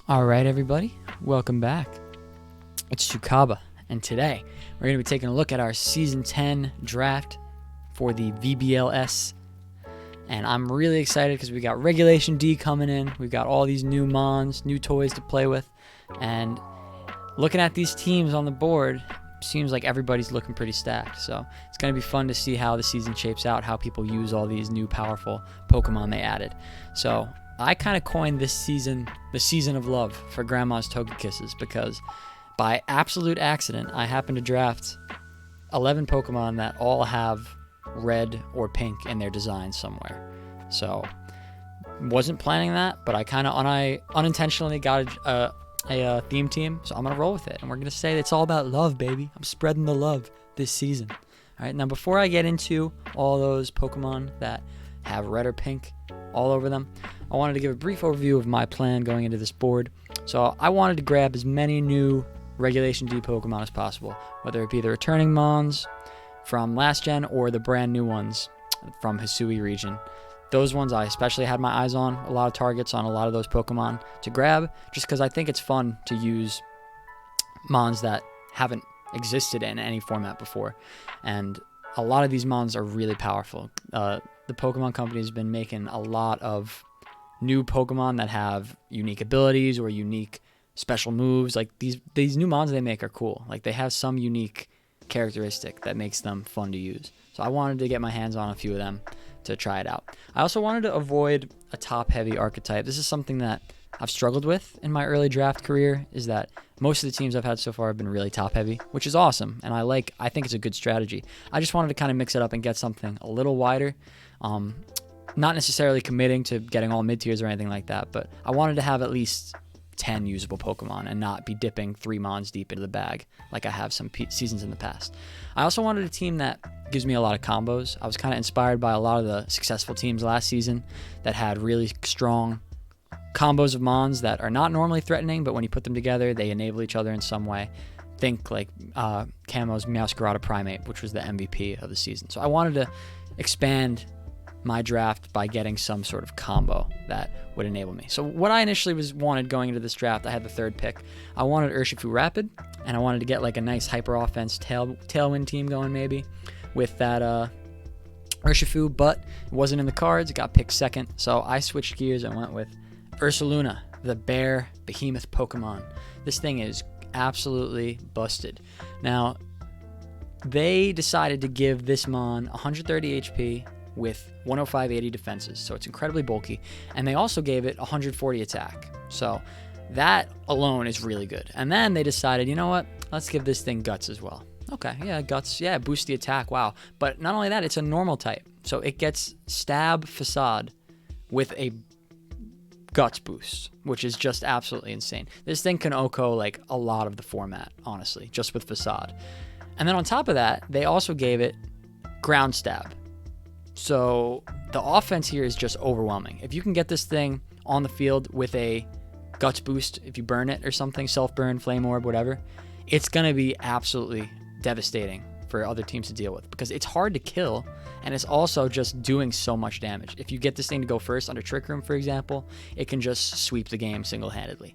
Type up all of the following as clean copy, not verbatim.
All right, everybody, welcome back. It's Chukaba, and today we're going to be taking a look at our Season 10 draft for the VBL-S. And I'm really excited because we got Regulation D coming in. We've got all these new mons, new toys to play with. And looking at these teams on the board, seems like everybody's looking pretty stacked. So it's going to be fun to see how the season shapes out, how people use all these new powerful Pokemon they added. So I kind of coined this season the season of love for Grandma's Togekisses because by absolute accident, I happened to draft 11 Pokemon that all have red or pink in their design somewhere. So wasn't planning that, but I kind of unintentionally got a theme team, so I'm going to roll with it. And we're going to say it's all about love, baby. I'm spreading the love this season. All right, now before I get into all those Pokemon that have red or pink all over them, I wanted to give a brief overview of my plan going into this board. So I wanted to grab as many new Regulation D Pokemon as possible, whether it be the returning Mons from last gen or the brand new ones from Hisui region. Those ones I especially had my eyes on, a lot of targets on a lot of those Pokemon to grab, just because I think it's fun to use Mons that haven't existed in any format before. And a lot of these Mons are really powerful. The Pokemon Company has been making a lot of new Pokemon that have unique abilities or unique special moves. Like these new Mons they make are cool. Like they have some unique characteristic that makes them fun to use. So I wanted to get my hands on a few of them to try it out. I also wanted to avoid a top-heavy archetype. This is something that I've struggled with in my early draft career, is that most of the teams I've had so far have been really top-heavy, which is awesome, and I think it's a good strategy. I just wanted to kind of mix it up and get something a little wider. Not necessarily committing to getting all mid-tiers or anything like that, but I wanted to have at least 10 usable Pokemon and not be dipping 3 Mons deep into the bag like I have some seasons in the past. I also wanted a team that gives me a lot of combos. I was kind of inspired by a lot of the successful teams last season that had really strong combos of Mons that are not normally threatening, but when you put them together, they enable each other in some way. Think like Camo's Meowscarada Primate, which was the MVP of the season. So I wanted to expand my draft by getting some sort of combo that would enable me. So what I initially wanted going into this draft, I had the third pick. I wanted Urshifu Rapid, and I wanted to get like a nice hyper offense tailwind team going maybe with that Urshifu, but it wasn't in the cards. It got picked second, so I switched gears and went with Ursaluna, the bear behemoth Pokemon. This thing is absolutely busted. Now, they decided to give this Mon 130 HP with 105-80 defenses, so it's incredibly bulky, and they also gave it 140 attack, so that alone is really good. And then they decided, you know what, let's give this thing guts as well. Okay, yeah, guts, yeah, boost the attack, wow. But not only that, it's a normal type, so it gets stab facade with a guts boost, which is just absolutely insane. This thing can OHKO like a lot of the format, honestly, just with facade. And then on top of that, they also gave it ground stab. So the offense here is just overwhelming. If you can get this thing on the field with a guts boost, if you burn it or something, self-burn, flame orb, whatever, it's going to be absolutely devastating for other teams to deal with because it's hard to kill, and it's also just doing so much damage. If you get this thing to go first under Trick Room, for example, it can just sweep the game single-handedly.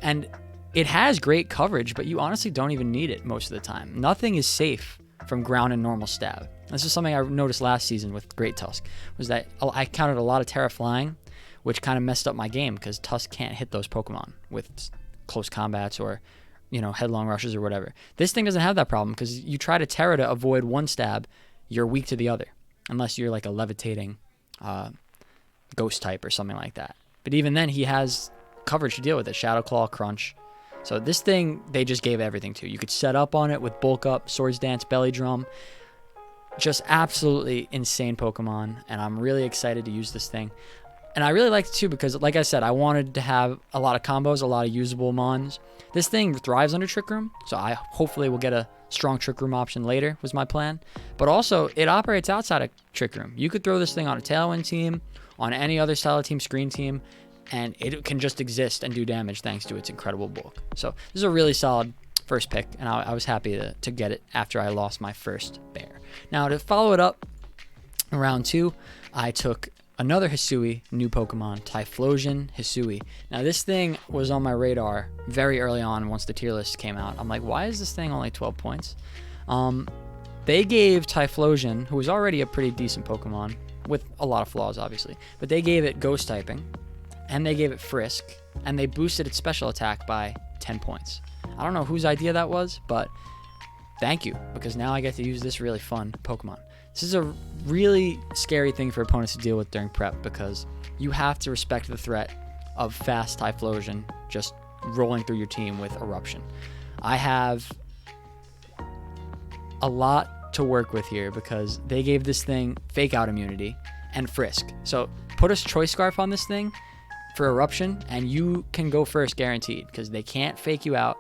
And it has great coverage, but you honestly don't even need it most of the time. Nothing is safe from ground and normal stab. This is something I noticed last season with Great Tusk, was that I counted a lot of Terra Flying, which kind of messed up my game because Tusk can't hit those Pokemon with close combats or, headlong rushes or whatever. This thing doesn't have that problem because you try to Terra to avoid one stab, you're weak to the other, unless you're like a levitating ghost type or something like that. But even then, he has coverage to deal with it, Shadow Claw, Crunch. So this thing, they just gave everything to. You could set up on it with Bulk Up, Swords Dance, Belly Drum. Just absolutely insane Pokemon, and I'm really excited to use this thing. And I really liked it too because, like I said, I wanted to have a lot of combos, a lot of usable Mons. This thing thrives under Trick Room, so I hopefully will get a strong Trick Room option later, was my plan. But also, it operates outside of Trick Room. You could throw this thing on a Tailwind team, on any other style of team, Screen team, and it can just exist and do damage thanks to its incredible bulk. So this is a really solid first pick, and I was happy to get it after I lost my first bear. Now, to follow it up, in round 2, I took another Hisui new Pokemon, Typhlosion-Hisui. Now this thing was on my radar very early on once the tier list came out. I'm like, why is this thing only 12 points? They gave Typhlosion, who was already a pretty decent Pokemon, with a lot of flaws obviously, but they gave it Ghost typing, and they gave it Frisk, and they boosted its special attack by 10 points. I don't know whose idea that was, but thank you, because now I get to use this really fun Pokemon. This is a really scary thing for opponents to deal with during prep, because you have to respect the threat of fast Typhlosion just rolling through your team with Eruption. I have a lot to work with here because they gave this thing Fake Out immunity and Frisk. So put a Choice Scarf on this thing for Eruption, and you can go first guaranteed, because they can't fake you out,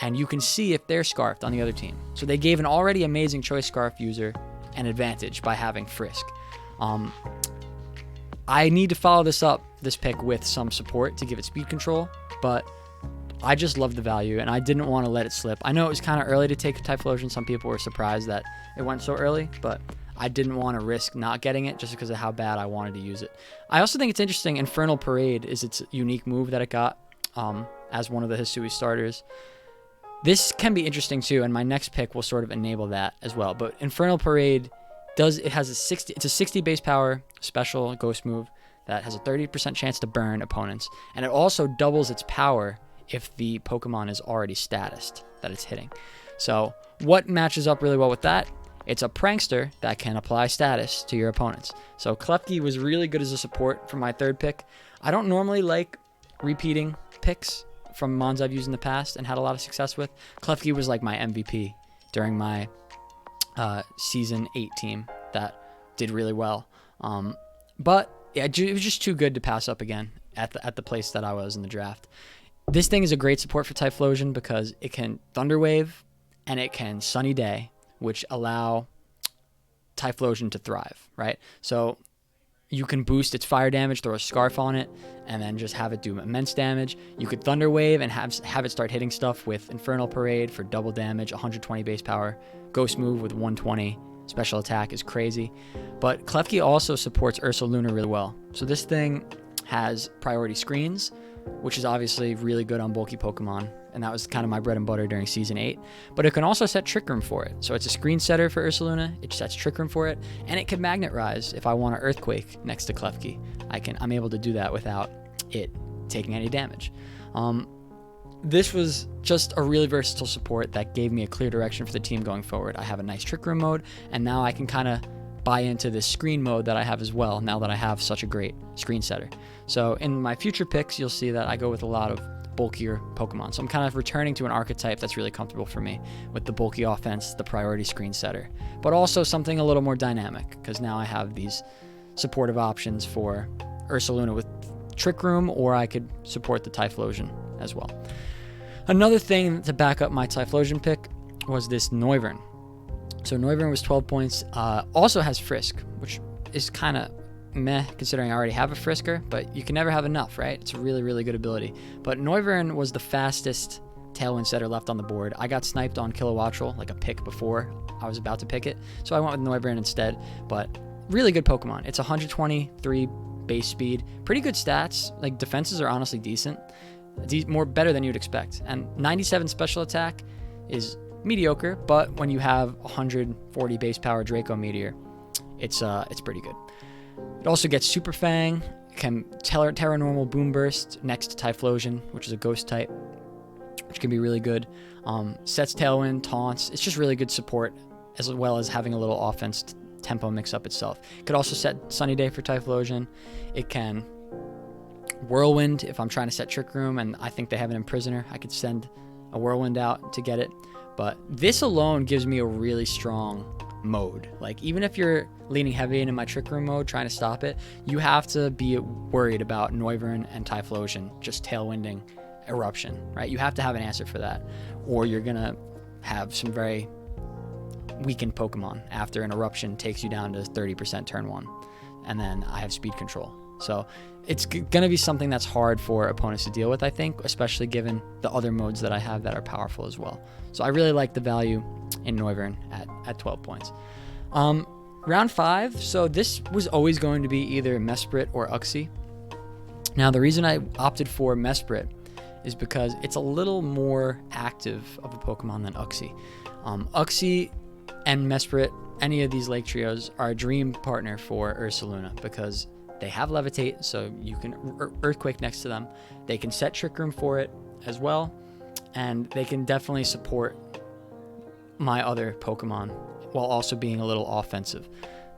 and you can see if they're scarfed on the other team. So they gave an already amazing Choice Scarf user an advantage by having Frisk. I need to follow this pick with some support to give it speed control, but I just love the value, and I didn't want to let it slip. I know it was kind of early to take Typhlosion. Some people were surprised that it went so early, but I didn't want to risk not getting it just because of how bad I wanted to use it. I also think it's interesting, Infernal Parade is its unique move that it got as one of the Hisui starters. This can be interesting too, and my next pick will sort of enable that as well. But Infernal Parade it's a 60 base power special ghost move that has a 30% chance to burn opponents, and it also doubles its power if the Pokemon is already statused that it's hitting. So what matches up really well with that? It's a prankster that can apply status to your opponents. So Klefki was really good as a support for my third pick. I don't normally like repeating picks from mons I've used in the past and had a lot of success with. Klefki was like my MVP during my season 8 team that did really well. But yeah, it was just too good to pass up again at the place that I was in the draft. This thing is a great support for Typhlosion because it can Thunder Wave and it can Sunny Day, which allow Typhlosion to thrive, right? So you can boost its fire damage, throw a Scarf on it, and then just have it do immense damage. You could Thunder Wave and have it start hitting stuff with Infernal Parade for double damage, 120 base power. Ghost move with 120 special attack is crazy. But Klefki also supports Ursaluna really well. So this thing has priority screens, which is obviously really good on bulky Pokemon, and that was kind of my bread and butter during Season 8. But it can also set Trick Room for it. So it's a screen setter for Ursaluna, it sets Trick Room for it, and it can Magnet Rise if I want to Earthquake next to Klefki. I'm able to do that without it taking any damage. This was just a really versatile support that gave me a clear direction for the team going forward. I have a nice Trick Room mode, and now I can kind of buy into this screen mode that I have as well, now that I have such a great screen setter. So in my future picks, you'll see that I go with a lot of bulkier Pokemon. So I'm kind of returning to an archetype that's really comfortable for me with the bulky offense, the priority screen setter, but also something a little more dynamic, because now I have these supportive options for Ursaluna with Trick Room, or I could support the Typhlosion as well. Another thing to back up my Typhlosion pick was this Noivern. So Noivern was 12 points, also has Frisk, which is kind of meh considering I already have a Frisker, but you can never have enough, right? It's a really, really good ability. But Noivern was the fastest Tailwind setter left on the board. I got sniped on Kilowattrel, like a pick before I was about to pick it, so I went with Noivern instead, but really good Pokemon. It's 123 base speed, pretty good stats, like defenses are honestly decent, better than you'd expect, and 97 special attack is mediocre, but when you have 140 base power Draco Meteor, it's pretty good. It also gets Super Fang, can Terra Normal Boom Burst next to Typhlosion, which is a ghost type, which can be really good. Sets Tailwind, taunts. It's just really good support, as well as having a little offense tempo mix up itself. It could also set Sunny Day for Typhlosion. It can Whirlwind if I'm trying to set Trick Room and I think they have an Imprisoner. I could send a Whirlwind out to get it. But this alone gives me a really strong mode. Like, even if you're leaning heavy into my Trick Room mode, trying to stop it, you have to be worried about Noivern and Typhlosion just tailwinding Eruption, right? You have to have an answer for that, or you're gonna have some very weakened Pokemon after an Eruption takes you down to 30% turn 1, and then I have speed control. So it's gonna be something that's hard for opponents to deal with, I think, especially given the other modes that I have that are powerful as well. So I really like the value in Noivern at 12 points. Round 5, so this was always going to be either Mesprit or Uxie. Now, the reason I opted for Mesprit is because it's a little more active of a Pokemon than Uxie. Uxie and Mesprit, any of these Lake Trios, are a dream partner for Ursaluna because they have Levitate, so you can Earthquake next to them. They can set Trick Room for it as well, and they can definitely support my other Pokemon while also being a little offensive.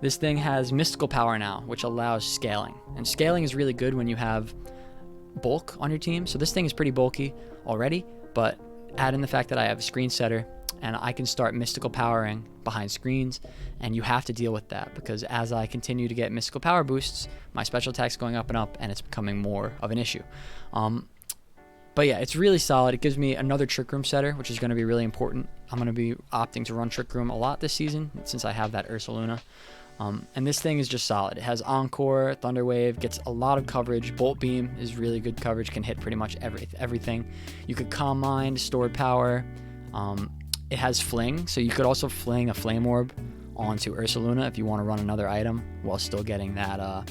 This thing has Mystical Power now, which allows scaling. And scaling is really good when you have bulk on your team. So this thing is pretty bulky already, but add in the fact that I have a Screen Setter, and I can start Mystical Powering behind screens, and you have to deal with that because as I continue to get Mystical Power boosts, my special attack's going up and up, and it's becoming more of an issue. But yeah, it's really solid. It gives me another Trick Room setter, which is going to be really important. I'm going to be opting to run Trick Room a lot this season since I have that Ursaluna. And this thing is just solid. It has Encore, Thunder Wave, gets a lot of coverage. Bolt Beam is really good coverage, can hit pretty much everything. You could Calm Mind, Stored Power. It has Fling, so you could also fling a Flame Orb onto Ursaluna if you want to run another item while still getting that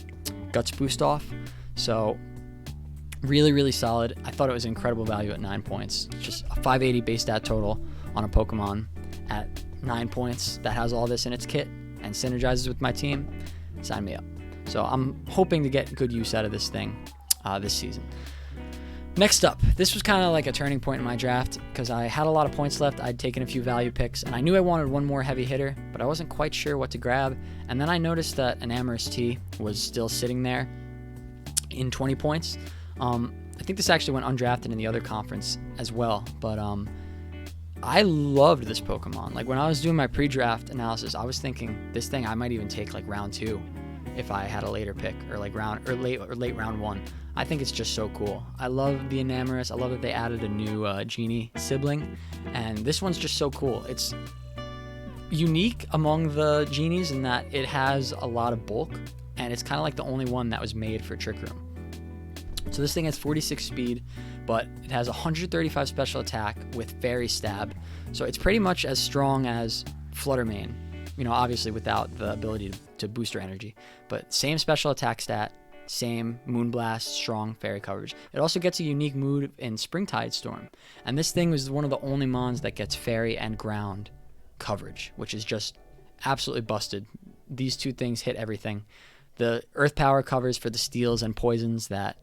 Guts boost off. So really, really solid. I thought it was incredible value at 9 points. Just a 580 base stat total on a Pokemon at 9 points that has all this in its kit and synergizes with my team. Sign me up. So I'm hoping to get good use out of this thing this season. Next up, this was kind of like a turning point in my draft because I had a lot of points left. I'd taken a few value picks, and I knew I wanted one more heavy hitter, but I wasn't quite sure what to grab. And then I noticed that Enamorus-T was still sitting there in 20 points. I think this actually went undrafted in the other conference as well, but I loved this Pokemon. Like when I was doing my pre-draft analysis, I was thinking this thing I might even take like round 2 if I had a later pick, or like late round 1. I think it's just so cool. I love the Enamorus. I love that they added a new Genie sibling, and this one's just so cool. It's unique among the Genies in that it has a lot of bulk, and it's kind of like the only one that was made for Trick Room. So this thing has 46 speed, but it has 135 special attack with Fairy Stab. So it's pretty much as strong as Flutter Mane, you know, obviously without the ability to boost your energy. But same special attack stat, same Moonblast, strong fairy coverage. It also gets a unique mood in Springtide Storm. And this thing was one of the only mons that gets fairy and ground coverage, which is just absolutely busted. These two things hit everything. The Earth Power covers for the steals and poisons that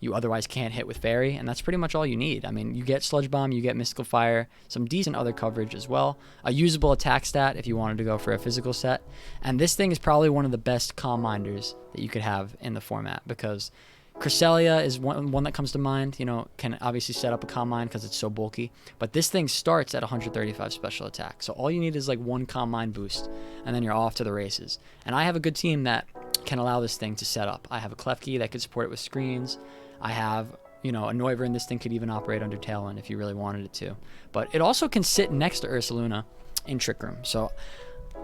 you otherwise can't hit with Fairy, and that's pretty much all you need. I mean, you get Sludge Bomb, you get Mystical Fire, some decent other coverage as well, a usable attack stat if you wanted to go for a physical set, and this thing is probably one of the best Calm Minders that you could have in the format, because Cresselia is one that comes to mind, you know, can obviously set up a Calm Mind because it's so bulky, but this thing starts at 135 special attack, so all you need is like one Calm Mind boost, and then you're off to the races. And I have a good team that can allow this thing to set up. I have a Klefki that could support it with screens. I have, you know, a Noivern. This thing could even operate under Tailwind if you really wanted it to. But it also can sit next to Ursaluna in Trick Room. So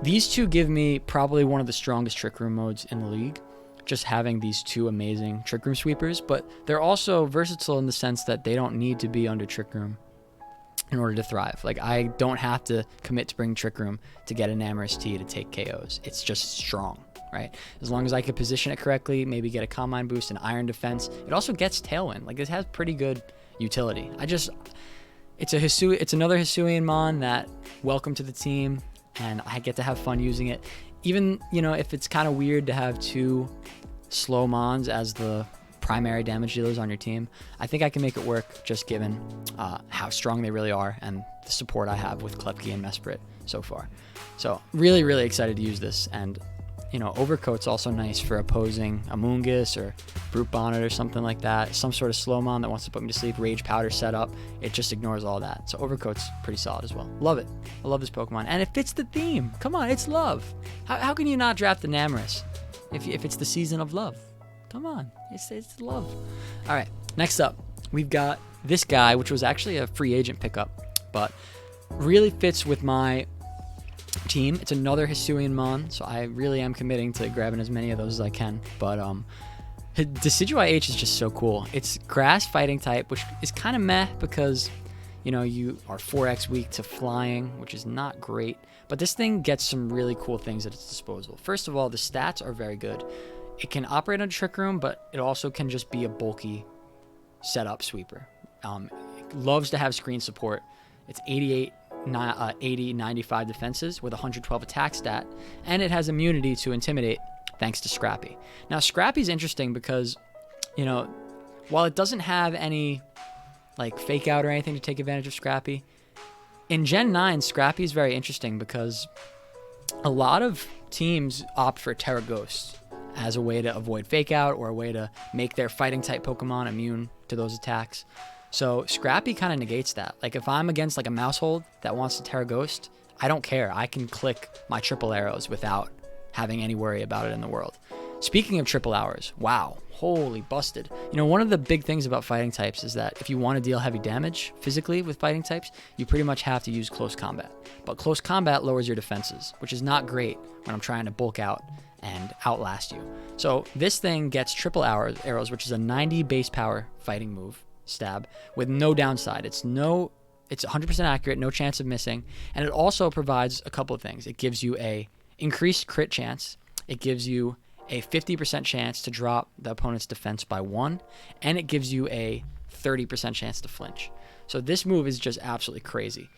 these two give me probably one of the strongest Trick Room modes in the league, just having these two amazing Trick Room sweepers. But they're also versatile in the sense that they don't need to be under Trick Room in order to thrive. Like, I don't have to commit to bring Trick Room to get Enamorus-T to take KOs. It's just strong. Right? As long as I could position it correctly, maybe get a Calm Mind boost and Iron Defense. It also gets Tailwind. Like, it has pretty good utility. It's another Hisuian Mon that welcome to the team, and I get to have fun using it. Even, you know, if it's kind of weird to have two slow Mons as the primary damage dealers on your team, I think I can make it work just given how strong they really are and the support I have with Klefki and Mesprit so far. So really, really excited to use this. And you know, Overcoat's also nice for opposing Amoonguss or Brute Bonnet or something like that. Some sort of slow mon that wants to put me to sleep. Rage Powder setup. It just ignores all that. So Overcoat's pretty solid as well. Love it. I love this Pokemon. And it fits the theme. Come on, it's love. How can you not draft Enamorus if it's the season of love? Come on, it's love. All right, next up, we've got this guy, which was actually a free agent pickup, but really fits with my team. It's another Hisuian Mon, so I really am committing to grabbing as many of those as I can. But Decidueye-H is just so cool. It's grass fighting type, which is kind of meh because, You know, you are 4x weak to flying, which is not great. But this thing gets some really cool things at its disposal. First of all, the stats are very good. It can operate on Trick Room, but it also can just be a bulky setup sweeper. It loves to have screen support. It's 88, 80, 95 defenses with 112 attack stat, and it has immunity to Intimidate thanks to Scrappy. Now, Scrappy's interesting because, you know, while it doesn't have any like fake out or anything to take advantage of Scrappy, in Gen 9, Scrappy is very interesting because a lot of teams opt for Terra Ghost as a way to avoid fake out or a way to make their fighting type Pokemon immune to those attacks. So Scrappy kind of negates that. Like if I'm against like a Mousehold that wants to Terra Ghost, I don't care. I can click my triple arrows without having any worry about it in the world. Speaking of triple hours, wow, holy busted. You know, one of the big things about fighting types is that if you want to deal heavy damage physically with fighting types, you pretty much have to use close combat. But close combat lowers your defenses, which is not great when I'm trying to bulk out and outlast you. So this thing gets triple arrows, which is a 90 base power fighting move stab with no downside. It's 100% accurate, no chance of missing, and it also provides a couple of things. It gives you a increased crit chance. It gives you a 50% chance to drop the opponent's defense by 1, and it gives you a 30% chance to flinch. So this move is just absolutely crazy.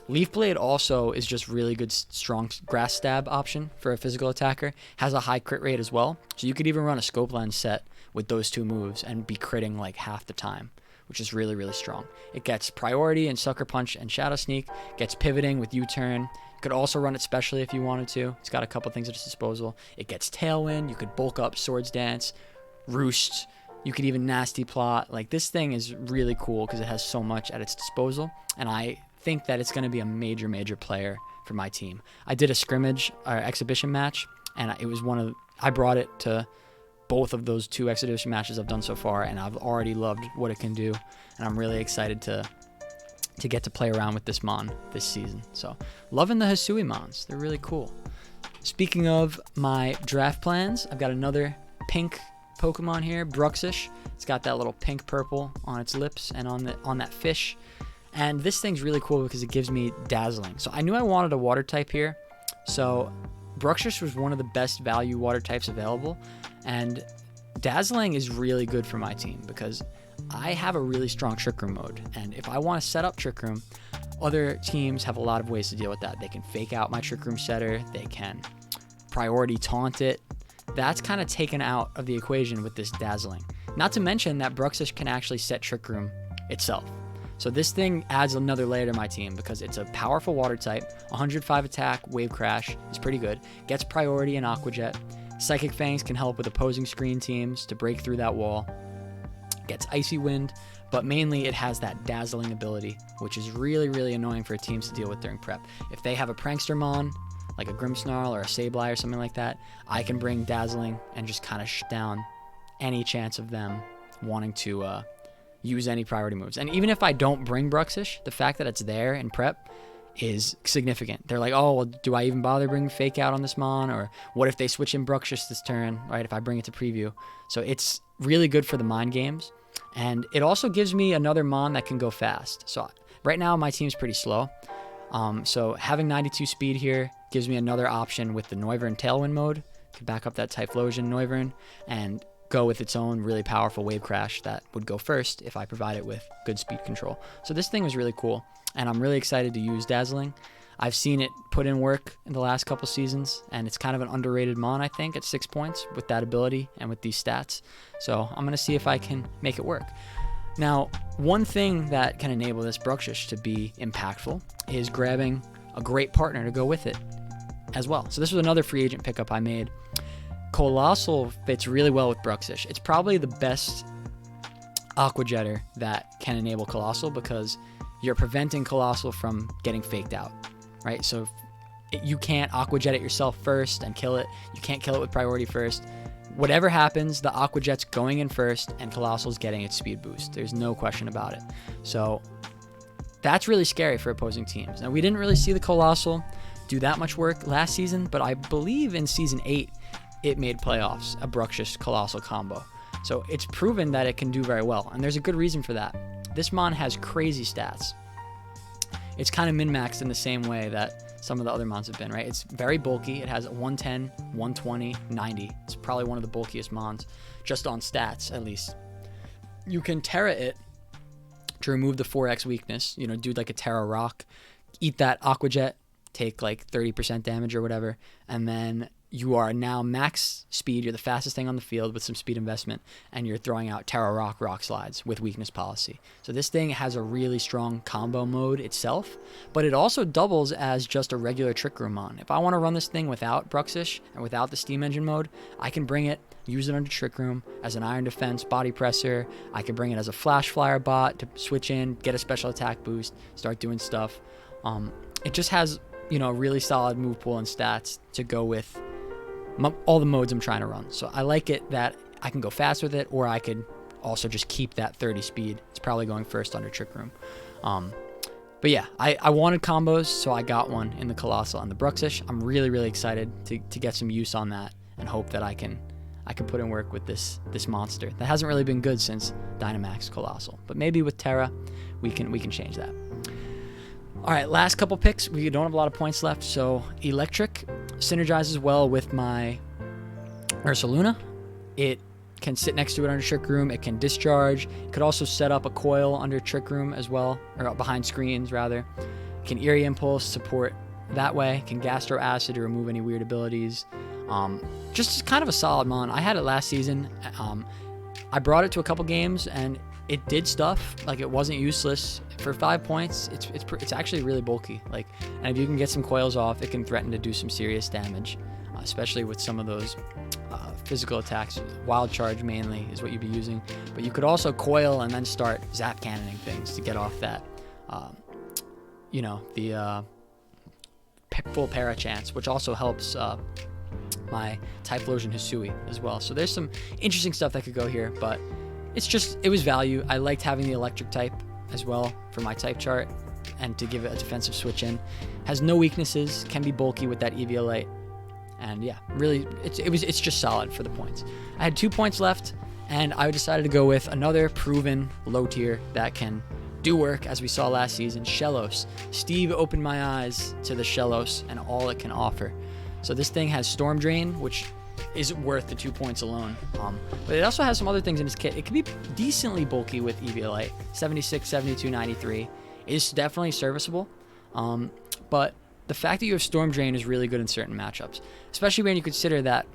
Leaf Blade also is just really good, strong grass stab option for a physical attacker. Has a high crit rate as well, so you could even run a scope lens set with those two moves and be critting like half the time, which is really, really strong. It gets priority in Sucker Punch and Shadow Sneak, gets pivoting with U-turn. You could also run it specially if you wanted to. It's got a couple things at its disposal. It gets Tailwind. You could bulk up Swords Dance, Roost. You could even Nasty Plot. Like, this thing is really cool because it has so much at its disposal, and I think that it's going to be a major, major player for my team. I did a scrimmage or exhibition match, and it was I brought it to both of those 2 exhibition matches I've done so far, and I've already loved what it can do, and I'm really excited to get to play around with this Mon this season. So, loving the Hisui Mons. They're really cool. Speaking of my draft plans, I've got another pink Pokemon here, Bruxish. It's got that little pink-purple on its lips and on that fish. And this thing's really cool because it gives me Dazzling. So I knew I wanted a water type here. So Bruxish was one of the best value water types available. And Dazzling is really good for my team because I have a really strong Trick Room mode. And if I want to set up Trick Room, other teams have a lot of ways to deal with that. They can fake out my Trick Room setter. They can priority taunt it. That's kind of taken out of the equation with this Dazzling. Not to mention that Bruxish can actually set Trick Room itself. So this thing adds another layer to my team because it's a powerful water type. 105 attack, Wave Crash is pretty good. Gets priority in Aqua Jet. Psychic Fangs can help with opposing screen teams to break through that wall. Gets Icy Wind, but mainly it has that Dazzling ability, which is really, really annoying for teams to deal with during prep. If they have a Prankster Mon, like a Grimmsnarl or a Sableye or something like that, I can bring Dazzling and just kind of shut down any chance of them wanting to use any priority moves. And even if I don't bring Bruxish, the fact that it's there in prep is significant. They're like, oh, well, do I even bother bringing Fake Out on this Mon? Or what if they switch in Bruxish this turn, right, if I bring it to preview? So it's really good for the mind games. And it also gives me another Mon that can go fast. So right now my team's pretty slow. So having 92 speed here gives me another option with the Noivern Tailwind mode to back up that Typhlosion Noivern and go with its own really powerful Wave Crash that would go first if I provide it with good speed control. So this thing was really cool, and I'm really excited to use Dazzling. I've seen it put in work in the last couple seasons, and it's kind of an underrated Mon, I think, at 6 points with that ability and with these stats. So I'm going to see if I can make it work. Now, one thing that can enable this Bruxish to be impactful is grabbing a great partner to go with it as well. So this was another free agent pickup I made. Coalossal fits really well with Bruxish. It's probably the best Aqua Jetter that can enable Coalossal because you're preventing Coalossal from getting faked out, right? So you can't Aqua Jet it yourself first and kill it. You can't kill it with priority first. Whatever happens, the Aqua Jet's going in first and Coalossal's getting its speed boost. There's no question about it. So that's really scary for opposing teams. Now, we didn't really see the Coalossal do that much work last season, but I believe in Season 8, it made playoffs, a Bruxish Coalossal combo. So it's proven that it can do very well, and there's a good reason for that. This Mon has crazy stats. it's kind of min-maxed in the same way that some of the other mons have been, right? It's very bulky. It has 110, 120, 90. It's probably one of the bulkiest mons, just on stats at least. You can Terra it to remove the 4x weakness, you know, do like a Terra Rock, eat that Aqua Jet, take like 30% damage or whatever, and then you are now max speed. You're the fastest thing on the field with some speed investment, and you're throwing out Terra Rock Rock Slides with weakness policy. So this thing has a really strong combo mode itself, but it also doubles as just a regular Trick Room mon. If I want to run this thing without Bruxish and without the Steam Engine mode, I can bring it, use it under Trick Room as an Iron Defense body presser. I can bring it as a Flash Flyer bot to switch in, get a special attack boost, start doing stuff. It just has, you know, really solid move pool and stats to go with all the modes I'm trying to run. So I like it that I can go fast with it, or I could also just keep that 30 speed. It's probably going first under Trick Room. But yeah, I wanted combos, so I got one in the Coalossal and the Bruxish. I'm really, really excited to get some use on that and hope that I can put in work with this monster that hasn't really been good since Dynamax Coalossal. But maybe with Terra, we can change that. All right, last couple picks. We don't have a lot of points left, so Eelektrik synergizes well with my Ursaluna. It can sit next to it under Trick Room. It can discharge. It could also set up a coil under Trick Room as well, or behind screens rather. It can Eerie Impulse, support that way. It can Gastro Acid to remove any weird abilities. Just kind of a solid mon. I had it last season. I brought it to a couple games and it did stuff. Like, it wasn't useless. For 5 points, it's actually really bulky. Like, and if you can get some coils off, it can threaten to do some serious damage, especially with some of those physical attacks. Wild Charge mainly is what you'd be using, but you could also coil and then start zap cannoning things to get off that, you know, the full para chance, which also helps my Typhlosion-H as well. So there's some interesting stuff that could go here, but it was value. I liked having the electric type as well for my type chart, and to give it a defensive switch in. Has no weaknesses, can be bulky with that EVL-8, and yeah, really, it's just solid for the points. I had 2 points left, and I decided to go with another proven low tier that can do work, as we saw last season, Shellos. Steve opened my eyes to the Shellos and all it can offer. So this thing has Storm Drain, which is worth the 2 points alone. But it also has some other things in its kit. It can be decently bulky with EVL-8. 76, 72, 93 is definitely serviceable. But the fact that you have Storm Drain is really good in certain matchups, especially when you consider that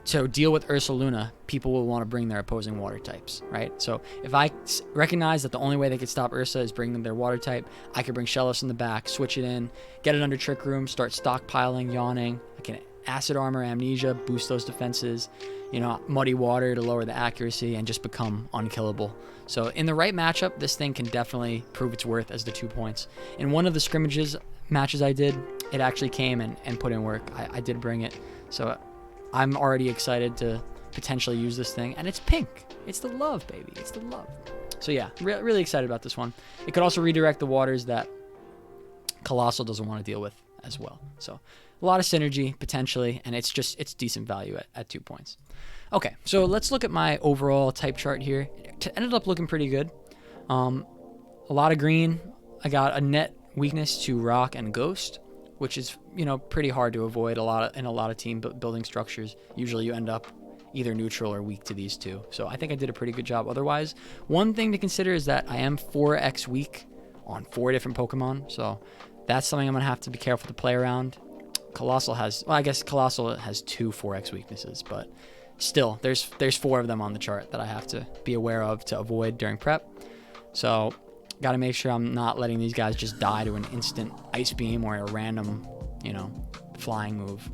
to deal with Ursaluna, people will want to bring their opposing water types, right? So if I recognize that the only way they could stop Ursa is bring them their water type, I could bring Shellos in the back, switch it in, get it under Trick Room, start stockpiling, yawning. I can Acid Armor, Amnesia, boost those defenses, you know, Muddy Water to lower the accuracy and just become unkillable. So in the right matchup, this thing can definitely prove its worth as the 2 points. In one of the matches I did, it actually came and put in work. I did bring it. So I'm already excited to potentially use this thing. And it's pink. It's the love, baby. It's the love. So yeah, really excited about this one. It could also redirect the waters that Coalossal doesn't want to deal with as well. So a lot of synergy potentially, and it's decent value at 2 points. Okay, so let's look at my overall type chart here. It ended up looking pretty good. A lot of green. I got a net weakness to rock and ghost, which is, you know, pretty hard to avoid in a lot of team building structures. Usually you end up either neutral or weak to these two. So I think I did a pretty good job otherwise. One thing to consider is that I am 4x weak on 4 different Pokemon, so that's something I'm going to have to be careful to play around. Coalossal has, well, I guess Coalossal has 2 4x weaknesses, but still, there's 4 of them on the chart that I have to be aware of to avoid during prep. So got to make sure I'm not letting these guys just die to an instant Ice Beam or a random, you know, flying move.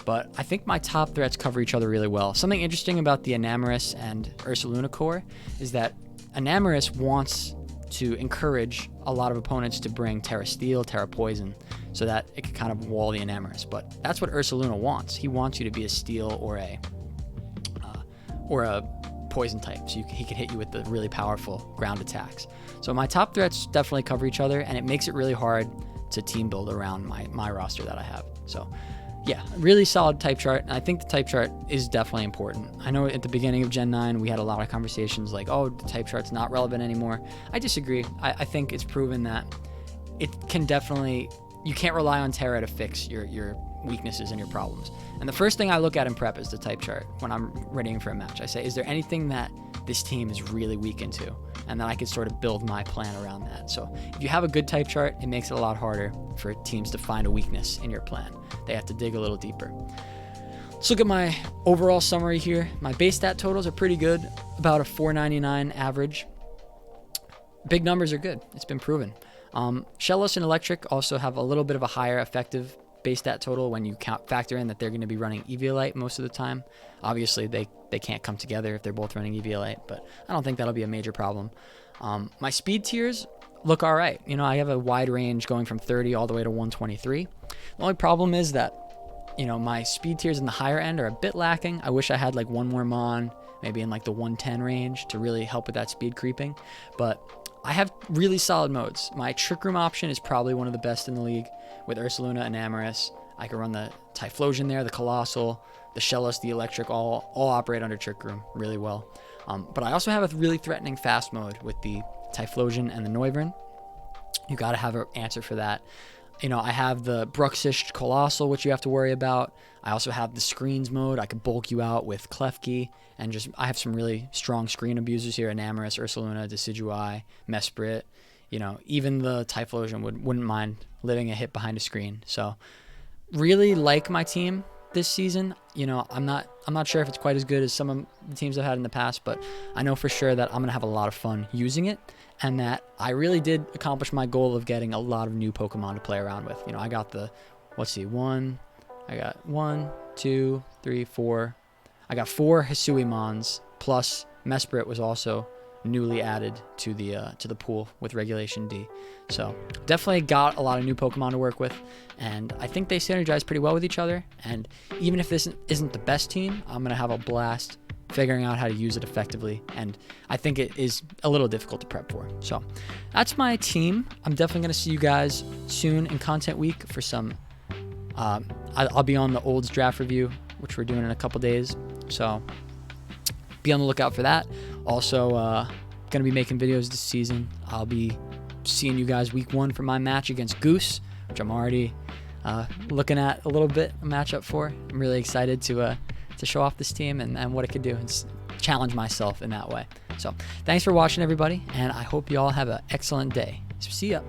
But I think my top threats cover each other really well. Something interesting about the Enamorus and Ursaluna core is that Enamorus wants to encourage a lot of opponents to bring Terra Steel, Terra Poison, so that it can kind of wall the Enamorus. But that's what Ursaluna wants. He wants you to be a Steel or a Poison type, so he can hit you with the really powerful ground attacks. So my top threats definitely cover each other, and it makes it really hard to team build around my roster that I have. So yeah, really solid type chart. And I think the type chart is definitely important. I know at the beginning of Gen 9, we had a lot of conversations like, oh, the type chart's not relevant anymore. I disagree. I think it's proven that it can definitely, you can't rely on Terra to fix your weaknesses and your problems. And the first thing I look at in prep is the type chart when I'm readying for a match. I say, is there anything that this team is really weak into? And then I can sort of build my plan around that. So if you have a good type chart, it makes it a lot harder for teams to find a weakness in your plan. They have to dig a little deeper. Let's look at my overall summary here. My base stat totals are pretty good, about a 499 average. Big numbers are good. It's been proven. Shellos and Eelektrik also have a little bit of a higher effective base stat total when you factor in that they're going to be running Eviolite most of the time. Obviously, they can't come together if they're both running Eviolite, but I don't think that'll be a major problem. My speed tiers look all right. You know, I have a wide range going from 30 all the way to 123. The only problem is that, you know, my speed tiers in the higher end are a bit lacking. I wish I had like one more Mon, maybe in like the 110 range to really help with that speed creeping, but I have really solid modes. My Trick Room option is probably one of the best in the league with Ursaluna and Enamorus. I can run the Typhlosion there, the Coalossal, the Shellos, the Eelektrik, all operate under Trick Room really well. But I also have a really threatening fast mode with the Typhlosion and the Noivern. You got to have an answer for that. You know, I have the Bruxish Coalossal, which you have to worry about. I also have the screens mode. I could bulk you out with Klefki, and just I have some really strong screen abusers here: Enamorus, Ursaluna, Decidueye, Mesprit. You know, even the Typhlosion wouldn't mind living a hit behind a screen. So, really like my team this season. You know, I'm not sure if it's quite as good as some of the teams I've had in the past, but I know for sure that I'm gonna have a lot of fun using it, and that I really did accomplish my goal of getting a lot of new Pokemon to play around with. You know, I got the, let's see, I got 1, 2, 3, 4. I got 4 Hisuiemons, plus Mesprit was also newly added to the pool with Regulation D. So definitely got a lot of new Pokemon to work with, and I think they synergize pretty well with each other. And even if this isn't the best team, I'm gonna have a blast figuring out how to use it effectively, and I think it is a little difficult to prep for. So that's my team. I'm definitely gonna see you guys soon in Content Week for some I'll be on the Olds draft review, which we're doing in a couple days, so be on the lookout for that. Also gonna be making videos this season. I'll be seeing you guys week 1 for my match against Goose, which I'm already looking at a little bit a matchup for. I'm really excited to show off this team and what it could do and challenge myself in that way. So thanks for watching, everybody, and I hope you all have an excellent day. See ya.